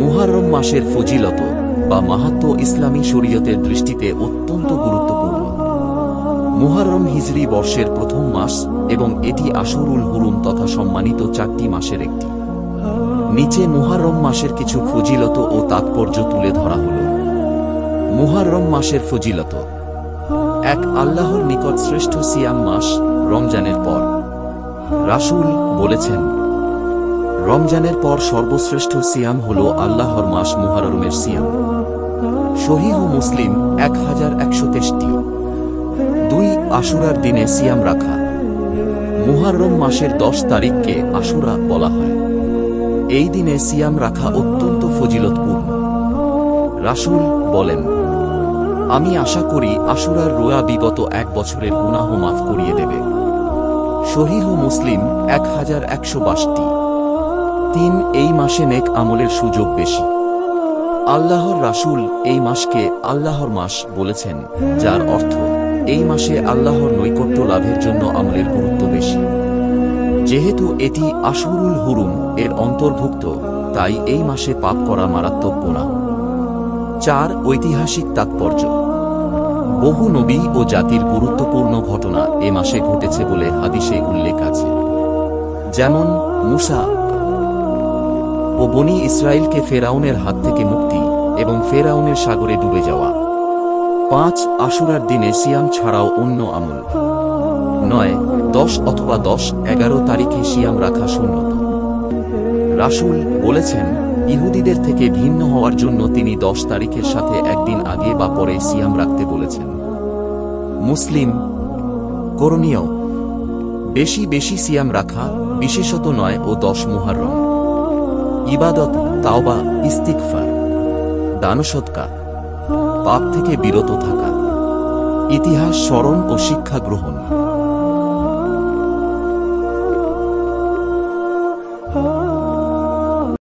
মুহররম মাসের ফজিলত বা মাহাত্ম্য ইসলামী শরীয়তের দৃষ্টিতে অত্যন্ত গুরুত্বপূর্ণ। মুহররম হিজরি বর্ষের প্রথম মাস এবং এটি আশুরুল হুরুম তথা সম্মানিত 4টি মাসের একটি। নিচে মুহররম মাসের কিছু ফজিলত ও তাৎপর্য তুলে ধরা হল। মুহররম মাসের ফজিলত: 1. আল্লাহর নিকট শ্রেষ্ঠ সিয়াম মাস রমজানের পর। রাসূল বলেছেন, রমজানের পর সর্বশ্রেষ্ঠ সিয়াম হল আল্লাহর মাস মুহররমের সিয়াম। সহিহ মুসলিম 1163। 2. আশুরার দিনে সিয়াম রাখা। মুহররম মাসের 10 তারিখকে আশুরা বলা হয়। এই দিনে সিয়াম রাখা অত্যন্ত ফজিলতপূর্ণ। রাসূল বলেন, আমি আশা করি আশুরার রোয়া বিগত 1 বছরের গুনাহ মাফ করিয়ে দেবে। সহিহ মুসলিম 1162। 3. এই মাসে নেক আমলের সুযোগ বেশি। আল্লাহর রাসূল এই মাসকে আল্লাহর মাস বলেছেন, যার অর্থ এই মাসে আল্লাহর নৈকট্য লাভের জন্য আমলের গুরুত্ব বেশি। যেহেতু এটি আশুরুল হুরুম এর অন্তর্ভুক্ত, তাই এই মাসে পাপ করা মারাত্মক গুনাহ। 4. ঐতিহাসিক তাৎপর্য: বহু নবী ও জাতির গুরুত্বপূর্ণ ঘটনা এ মাসে ঘটেছে বলে হাদিসে উল্লেখ আছে। যেমন মুসা ও বনী ইসরাইলকে ফেরাউনের হাত থেকে মুক্তি এবং ফেরাউনের সাগরে ডুবে যাওয়া। 5. আশুরার দিনে সিয়াম ছাড়াও অন্য আমল। 9, 10 অথবা 10, 11 তারিখে সিয়াম রাখা সুন্নত। রাসূল বলেছেন, ইহুদিদের থেকে ভিন্ন হওয়ার জন্য তিনি 10 তারিখের সাথে একদিন আগে বা পরে সিয়াম রাখতে বলেছেন। মুসলিম। করণীয়: বেশি বেশি সিয়াম রাখা, বিশেষত 9 ও 10 মুহররম। ইবাদত, তাওবা, ইস্তিগফার, দান সদকা, পাপ থেকে বিরত থাকা, ইতিহাস স্মরণ ও শিক্ষা গ্রহণ।